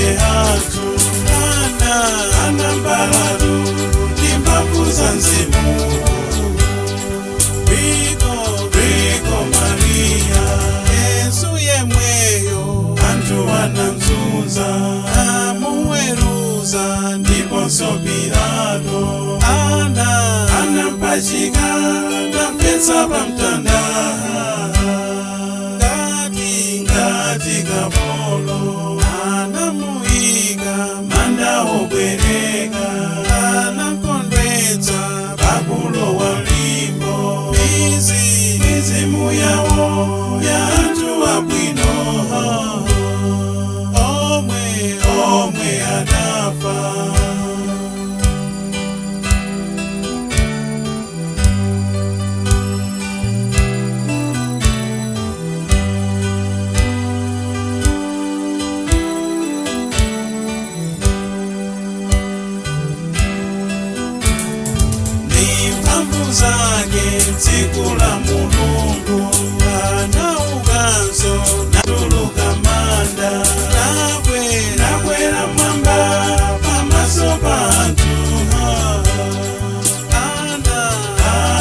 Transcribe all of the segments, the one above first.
ambuye atu anambaladu ndimbavu za mzimu. Riko Maria Yesu yemweyo antu anamzuza amuweruza ndiponso Pilato anampachika nampesa pamtanda ngati kapolo anamuika manda obwereka anakondwetsa pakulowa mlimbo mizimu yawo ya anthu abwino omwe adafa. Zake tsiku la Mulungu anaukanso natuluka manda nakwera mwamba pamaso pa anthu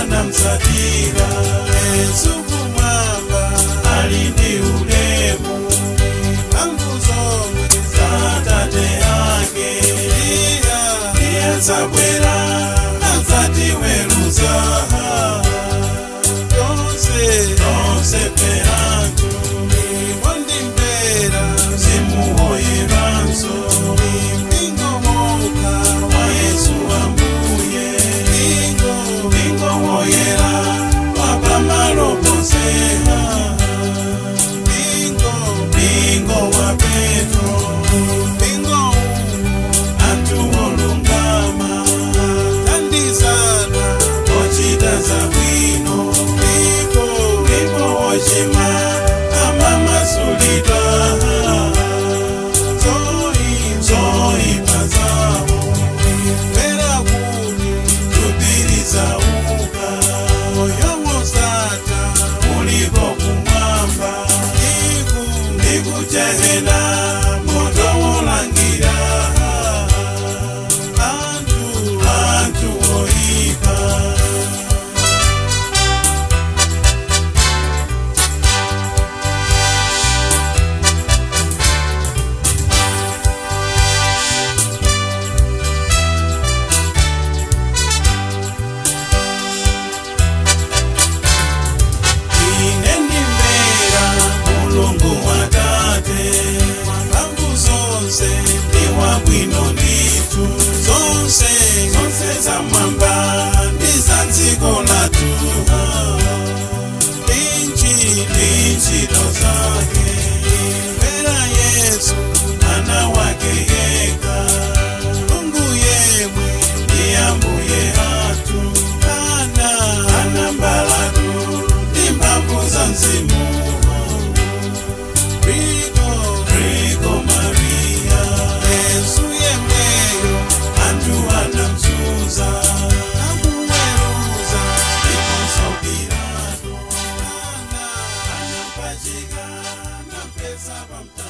anamsatira Yesu kumwamba ali ndi ulemu mphamvu zomwe za Atate ake iye adzabwera adzatiweruza tonse perantu ndimbera zimuhoyeranso mpingo moka wa Yesu ambuye mpingo woyera wapamalo ponse mpingo wa Petro mpingo anthu olungama tandizana ochita zabwino ndipo wochimwa amamasulidwa zoyipa zawo mvera kuti tupiriza uka moyo wosata uliko kumwamba ndikuchehena moto wolangira anthu oyipa. Bwino nditu zonse za mwamba ndizanziko latu inchito zake mbera Yesu mwana wake yeka Mungu yemwe ndi ambuye atu anambaladu ndimbamvu za mzimu. Riko Maria Yesu yemweyo anthu anamzuza amuweruza ndiponso Pilato anampachika nampesa pamtanda.